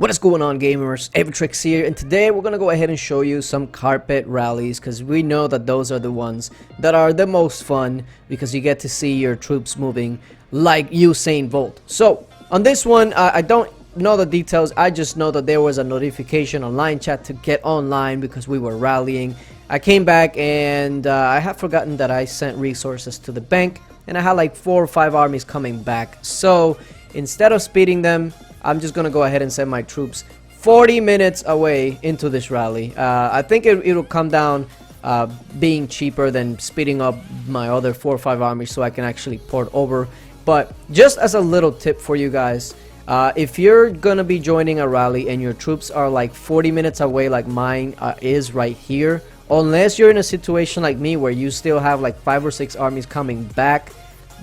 What is going on, gamers? Aevatrex here, and today we're gonna go ahead and show you some carpet rallies because we know that those are the ones that are the most fun because you get to see your troops moving like Usain Bolt. So on this one, I don't know the details. I just know that there was a notification on line chat to get online because we were rallying. I came back and I have forgotten that I sent resources to the bank, and I had like 4 or 5 armies coming back. So instead of speeding them, I'm just gonna go ahead and send my troops 40 minutes away into this rally. I think it'll come down being cheaper than speeding up my other 4 or 5 armies so I can actually port over. But just as a little tip for you guys, if you're gonna be joining a rally and your troops are like 40 minutes away like mine is right here, unless you're in a situation like me where you still have like 5 or 6 armies coming back,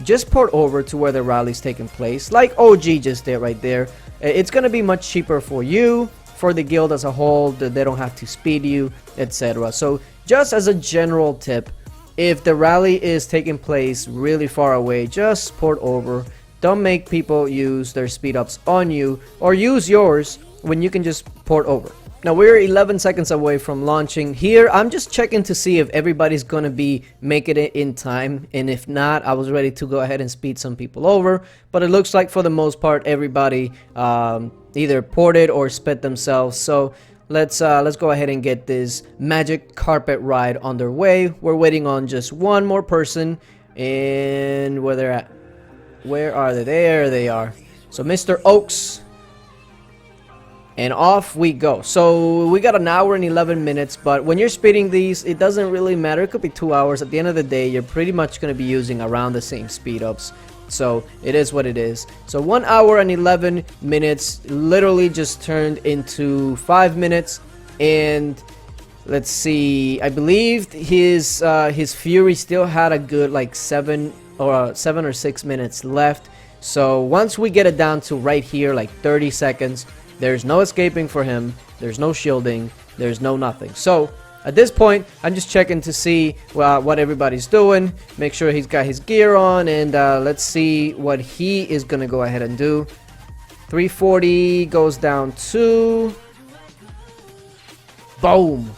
just port over to where the rally's taking place, like OG just did right there. It's going to be much cheaper for you, for the guild as a whole, that they don't have to speed you, etc. So just as a general tip, if the rally is taking place really far away, just port over. Don't make people use their speed ups on you, or use yours when you can just port over. Now we're 11 seconds away from launching here. I'm just checking to see if everybody's gonna be making it in time, and if not, I was ready to go ahead and speed some people over, but it looks like for the most part everybody either ported or sped themselves. So let's go ahead and get this magic carpet ride underway. We're waiting on just one more person, and where they're at, where are they? There they are. So Mr. Oaks, and off we go. So we got an hour and 11 minutes, but when you're speeding these, it doesn't really matter. It could be 2 hours. At the end of the day, you're pretty much going to be using around the same speed ups. So it is what it is. So 1 hour and 11 minutes literally just turned into 5 minutes. And let's see, I believe his Fury still had a good like 7 or 6 minutes left. So once we get it down to right here, like 30 seconds, there's no escaping for him, there's no shielding, there's no nothing. So at this point, I'm just checking to see what everybody's doing, make sure he's got his gear on, and let's see what he is gonna go ahead and do. 340 goes down to, boom,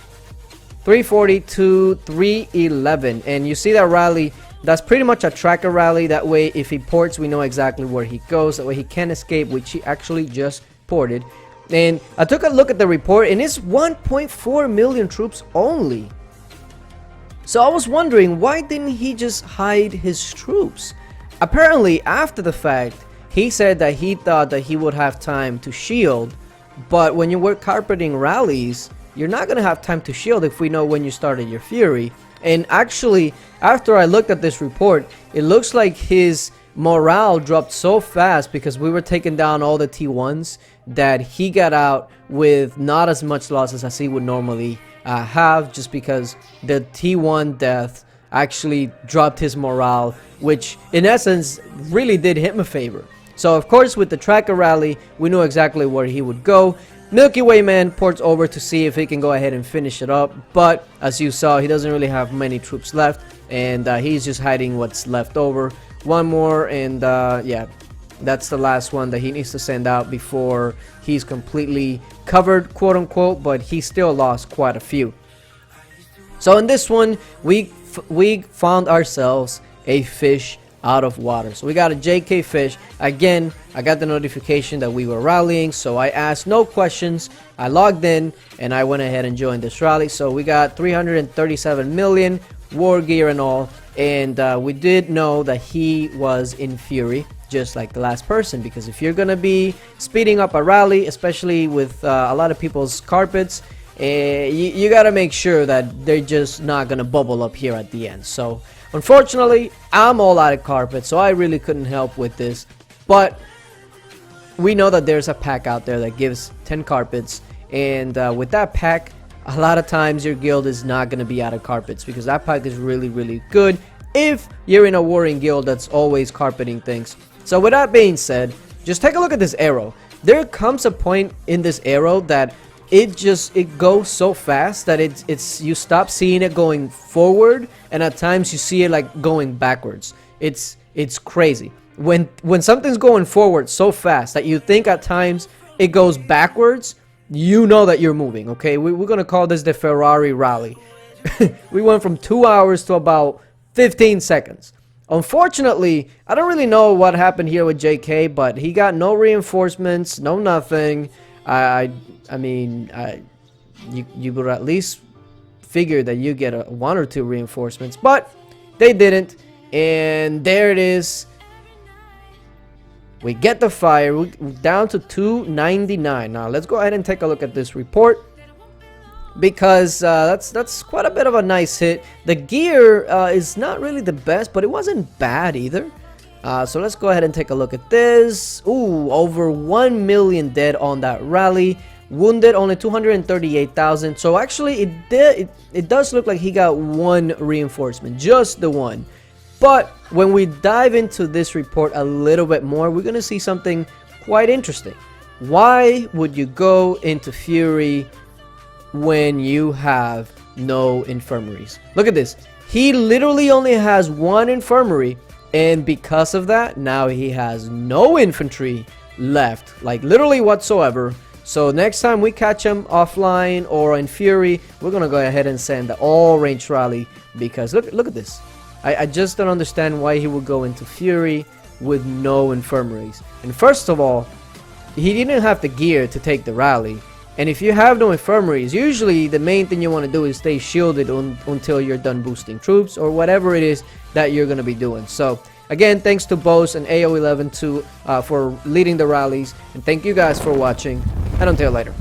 340 to 311. And you see that rally, that's pretty much a tracker rally. That way if he ports, we know exactly where he goes, that way he can't escape, which he actually just ported. And I took a look at the report, and it's 1.4 million troops only. So I was wondering, why didn't he just hide his troops? Apparently after the fact, he said that he thought that he would have time to shield, but when you were carpeting rallies, you're not gonna have time to shield if we know when you started your Fury. And actually, after I looked at this report, it looks like his morale dropped so fast because we were taking down all the T1s that he got out with not as much losses as he would normally have, just because the T1 death actually dropped his morale, which in essence really did him a favor. So of course with the tracker rally, we knew exactly where he would go. Milky Way Man ports over to see if he can go ahead and finish it up, but as you saw, he doesn't really have many troops left, and he's just hiding what's left over. One more, and yeah, that's the last one that he needs to send out before he's completely covered, quote unquote, but he still lost quite a few. So in this one, we found ourselves a fish out of water. So we got a JK fish. Again, I got the notification that we were rallying, so I asked no questions. I logged in and I went ahead and joined this rally. So we got 337 million war gear and all, and we did know that he was in Fury just like the last person, because if you're gonna be speeding up a rally, especially with a lot of people's carpets, you gotta make sure that they're just not gonna bubble up here at the end. So unfortunately, I'm all out of carpet, so I really couldn't help with this, but we know that there's a pack out there that gives 10 carpets, and with that pack, a lot of times your guild is not going to be out of carpets, because that pack is really good if you're in a warring guild that's always carpeting things. So with that being said, just take a look at this arrow. There comes a point in this arrow that it goes so fast that you stop seeing it going forward, and at times you see it like going backwards. It's crazy when something's going forward so fast that you think at times it goes backwards, you know that you're moving, okay? We're gonna call this the Ferrari rally. We went from 2 hours to about 15 seconds. Unfortunately, I don't really know what happened here with JK, but he got no reinforcements, no nothing. I mean, you would at least figure that you get one or two reinforcements, but they didn't. And there it is. We get the fire. We're down to 299. Now let's go ahead and take a look at this report, because that's quite a bit of a nice hit. The gear is not really the best, but it wasn't bad either. So let's go ahead and take a look at this. Ooh, over 1 million dead on that rally. Wounded only 238,000. So actually it does look like he got one reinforcement, just the one. But when we dive into this report a little bit more, we're gonna see something quite interesting. Why would you go into Fury when you have no infirmaries? Look at this. He literally only has one infirmary, and because of that, now he has no infantry left, like literally whatsoever. So next time we catch him offline or in Fury, we're gonna go ahead and send the all-range rally, because look at this. I just don't understand why he would go into Fury with no infirmaries. And first of all, he didn't have the gear to take the rally. And if you have no infirmaries, usually the main thing you want to do is stay shielded until you're done boosting troops or whatever it is that you're going to be doing. So again, thanks to Bose and AO11 for leading the rallies. And thank you guys for watching. And until later.